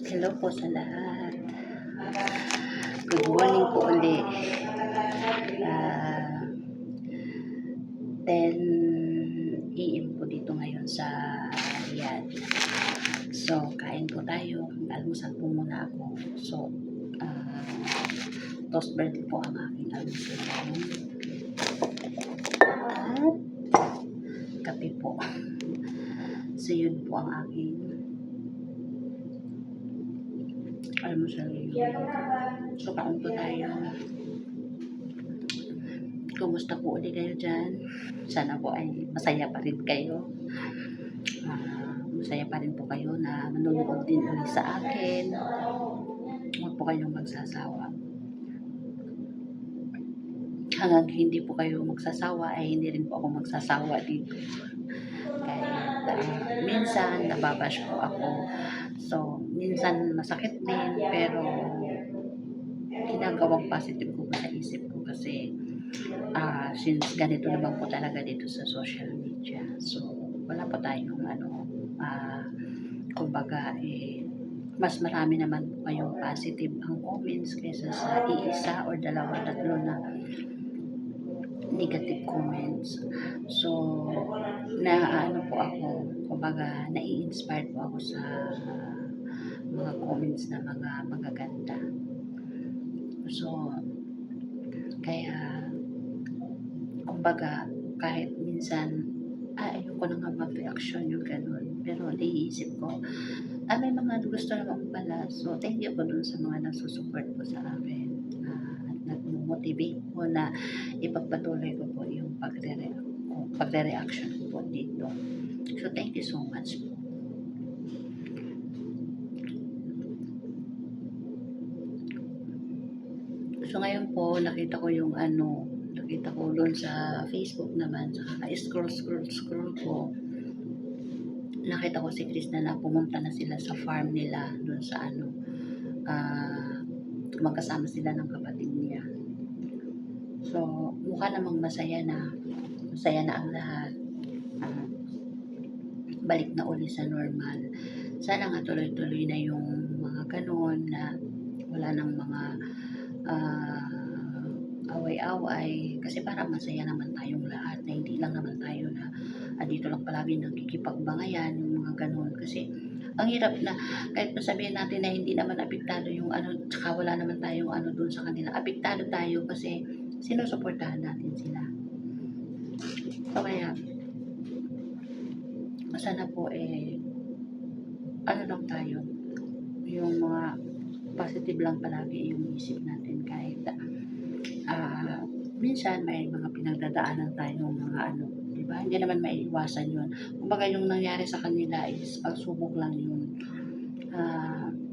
Hello po sa lahat. Good morning po uli. Ah, 10 AM po dito ngayon sa Riyadh. So, kain po tayo. Almusal po muna ako. So, ah, toast bread po ang aking almusal ngayon. At kape po. So, yun po ang aking almusal ngayon. So, kain po tayo. Kumusta po ulit kayo dyan? Sana po ay masaya pa rin kayo. Masaya pa rin po kayo na manonood din ulit sa akin. Huwag po kayong magsasawa. Hanggang hindi po kayo magsasawa ay hindi rin po ako magsasawa dito. Kahit minsan nababash po ako. So, minsan masakit din pero ginagawang positive ko sa isip ko kasi since ganito naman po talaga dito sa social media. So, wala po tayong kumbaga mas marami naman po kayong positive ang comments kaysa sa iisa or dalawa, tatlo na negative comments. So, po ako, kumbaga, nai-inspired po ako sa mga comments na mga magaganda. So, kaya, kumbaga, kahit minsan, ayoko na nga mag-reaction yung ganun. Pero naiisip ko, may mga gusto naman pala. So, thank you po dun sa mga nagsusupport po sa akin. At nag-motivate po na ipagpatuloy ko po yung pagre-reaction ko po dito. So, thank you so much po. So, ngayon po, nakita ko doon sa Facebook naman, saka scroll ko, nakita ko si Chris na pumunta na sila sa farm nila, doon sa magkasama sila ng kapatid niya. So, mukha namang masaya na ang lahat. Balik na uli sa normal. Sana nga tuloy-tuloy na yung mga ganon na wala nang mga away-away kasi para masaya naman tayong lahat na hindi lang naman tayo na dito lang palagi nagkikipagbangayan yung mga ganon kasi ang hirap na kahit sabihin natin na hindi naman apektado yung tsaka wala naman tayong doon sa kanila, apektado tayo kasi sinusuportahan natin sila. So kaya sana po lang tayo yung mga positive lang palagi yung isip natin kahit minsan may mga pinagdadaanan tayong mga diba? Hindi naman maiiwasan yun. Kumbaga yung nangyari sa kanila is pagsubok lang yun.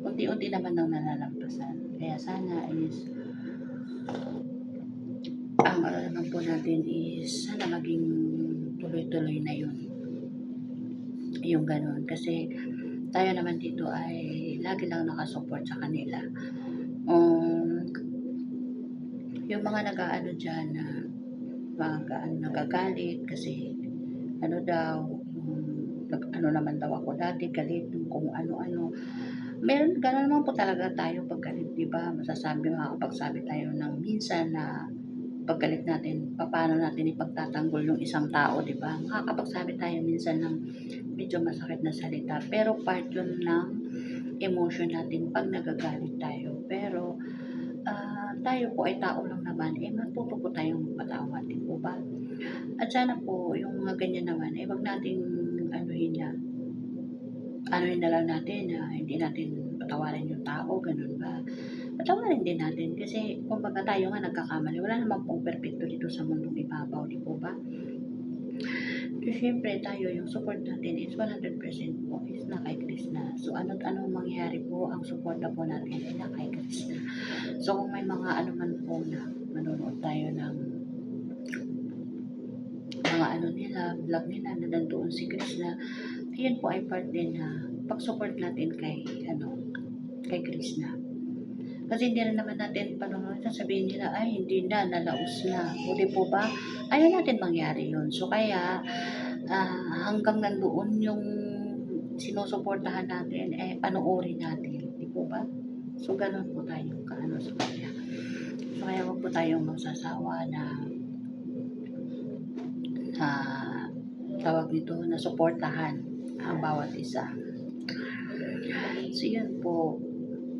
Unti-unti naman nang nalalampasan. Kaya sana is ang naman po natin is sana maging tuloy-tuloy na yun. Yung ganon. Kasi tayo naman dito ay lagi lang nakasupport sa kanila. Yung mga dyan na nagagalit kasi daw naman daw ako dati galit kung ano-ano. Meron gano'n naman po talaga tayo pag galit, diba? Makakapagsabi tayo ng minsan na paggalit natin, paano natin ipagtatanggol yung isang tao, diba? Makakapagsabi tayo minsan ng medyo masakit na salita, pero part yun ng emotion natin pag nagagalit tayo. Pero tayo po ay tao lang naman, matuto po tayong magpatawad, di po ba? At sana po, yung mga ganyan naman, wag nating anuhin na lang natin na hindi natin patawarin yung tao, ganun ba? Patawarin din natin kasi kumbaga tayo nga nagkakamali, wala namang pong perfecto dito sa mundong ibabaw, di po ba? Siyempre tayo, yung support natin is 100% po is na kay Krishna. So, anong mangyayari po, ang suporta po natin ay na kay Krishna. So, kung may mga man po na manonood tayo ng mga vlog nila na nandoon si Krishna, yun po ay part din na pag-support natin kay Krishna. Kasi hindi rin naman natin panonood sabihin nila, ay hindi na, nalaos na. O di po ba? Ayaw natin mangyari yun. So kaya, hanggang nandoon yung sinusuportahan natin, panoorin natin. Di po ba? So, gano'n po tayo kaano sa kanya. So, kaya wag po tayong magsasawa na tawag nito, na suportahan ang bawat isa. So, yun po,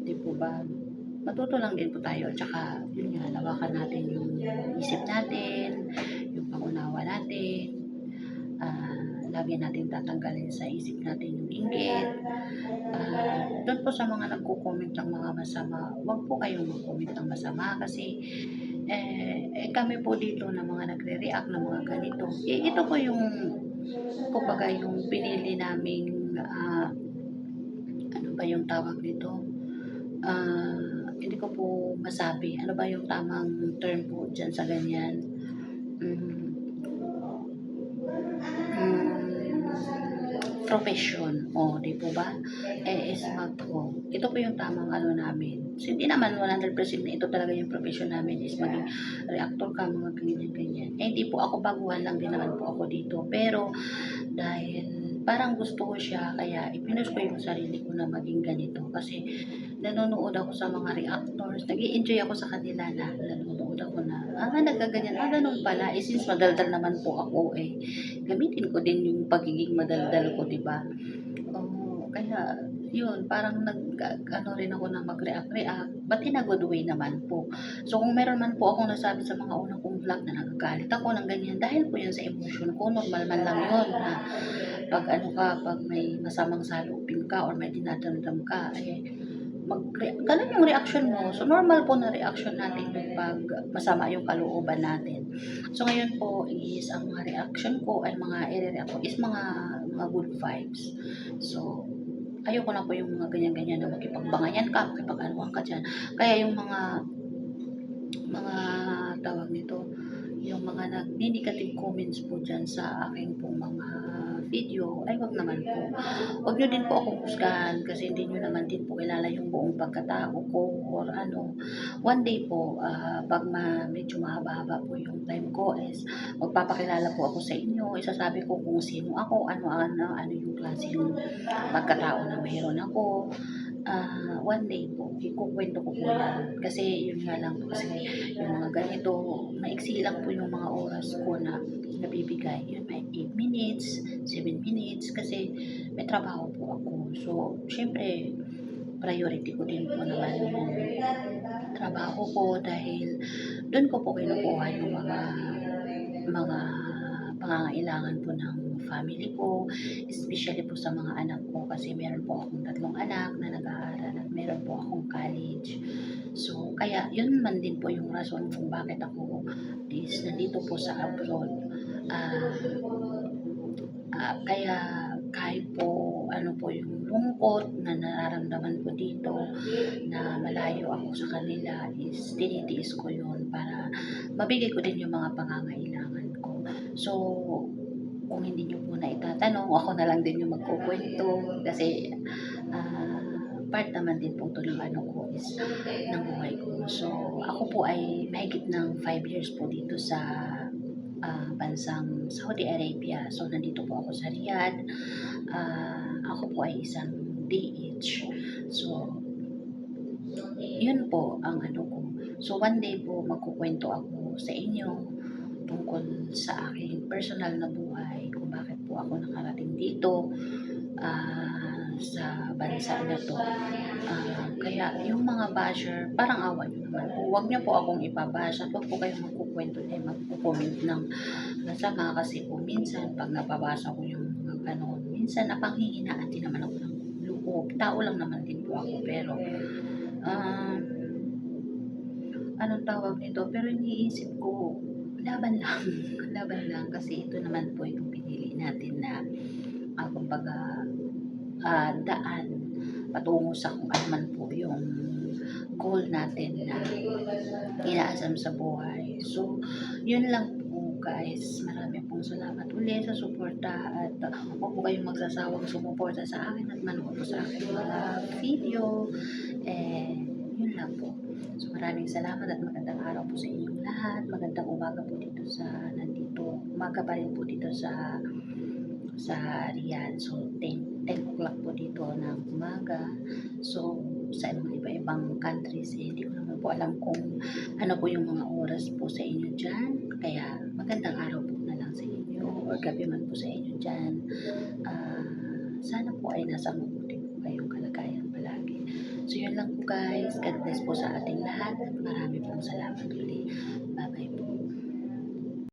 'di po ba? Matuto lang din po tayo, tsaka yun nga, lawakan natin yung isip natin, yung pangunawa natin, lagi natin tatanggalin sa isip natin yung inggit. Doon po sa mga nagko-comment ng mga masama, wag po kayong mag-comment ng masama kasi kami po dito na mga nagre-react ng mga ganito. Ito po yung kumbaga yung pinili naming ano ba yung tawag nito? Hindi ko po masabi ano ba yung tamang term po diyan sa ganyan. Hmm, profesyon, oh, 'di po ba? Smart po. Ito po yung tamang ano namin. So, hindi naman 100% na ito talaga yung profesyon namin is maging reactor ka, mga ganyan-ganyan. Hindi po ako, baguhan lang din naman po ako dito. Pero dahil parang gusto ko siya kaya ipinost ko yung sarili ko na maging ganito kasi nanonood ako sa mga reactors, nag-e-enjoy ako sa kanila na nanonood ako na, nagkaganyan, ganun pala, since madaldal naman po ako gamitin ko din yung pagiging madaldal ko, 'di ba? Oo, kaya yun, parang ano rin ako na mag-react-react, but in a good way naman po. So, kung meron man po akong nasabi sa mga unang kong vlog na nagagalit ako ng ganyan, dahil po yun sa emotion ko, normal man lang yun na pag ano ka, pag may masamang salubin ka or may dinadamdam ka, ganun yung reaction mo. So, normal po na reaction natin yung pag masama yung kalooban natin. So, ngayon po is, ang mga reaction ko ay mga i-react ko is mga good vibes. So, ayoko na po yung mga ganyan-ganyan na makipagbangayan ka, makipag-anuhan ka dyan. Kaya yung mga tawag nito, yung mga nag-negative comments po dyan sa aking pong mga video, ay wag naman po. Wag nyo din po akong husgahan kasi hindi nyo naman din po kilala yung buong pagkatao ko or ano. One day po, pag medyo mahaba-haba po yung time ko is magpapakilala po ako sa inyo, isasabi ko kung sino ako, ano yung klaseng pagkatao na mayroon ako. One day po, ikukwento ko po yan. Kasi yun nga lang po, kasi yung mga ganito, maiksi lang po yung mga oras ko na nabibigay. Yun, may 8 minutes, 7 minutes, kasi may trabaho po ako. So, syempre, priority ko din po naman yung trabaho ko dahil doon ko po kinukuha yung mga pangangailangan po ng family ko, especially po sa mga anak ko kasi meron po akong 3 anak na nag-aaral at meron po akong college. So, kaya yun man din po yung rason kung bakit ako is nandito po sa abroad. Ah, kaya kahit po ano po yung lungkot na nararamdaman ko dito na malayo ako sa kanila is tinitiis ko yun para mabigay ko din yung mga pangangailangan ko. So, kung hindi niyo po na itatanong, ako na lang din yung magkukuwento kasi part naman din po ito ng ano ko is ng buhay ko. So, ako po ay mahigit ng 5 years po dito sa bansang Saudi Arabia. So, nandito po ako sa Riyadh. Ako po ay isang DH. So, yun po ang ano ko. So, one day po magkukwento ako sa inyo tungkol sa aking personal na buhay, kung bakit po ako nakarating dito sa bansa na to. Kaya yung mga basher, parang awa nyo naman po. Huwag nyo po akong ipabash at huwag po kayong magkukwento na magkukomment ng masama kasi po minsan pag nababasa ko yung mga ganon, minsan napanghihinaan din naman ako ng loob. Tao lang naman din po ako pero ah, anong tawag nito, pero iniisip ko, laban lang, laban lang kasi ito naman po yung pinili natin na kumbaga daan patungo sa kung ano man po yung goal natin na inaasam sa buhay. So, yun lang po guys. Marami pong salamat ulit sa suporta at huwag po kayong magsasawang sumuporta sa akin at manood po sa aking mga video. Yun lang po. So, maraming salamat at magandang araw po sa inyong lahat. Magandang umaga po dito umaga pa rin po dito sa Riyadh. So, 10 o'clock po dito ng umaga. So, sa iba-ibang countries, eh, hindi ko naman po alam kung ano po yung mga oras po sa inyo diyan. Kaya magandang araw po na lang sa inyo or gabi man po sa inyo diyan. Ah, Sana po ay nasa mabuti po kayong kalagayan palagi. So yun lang po guys. God bless po sa ating lahat at marami pong salamat uli. Bye-bye po.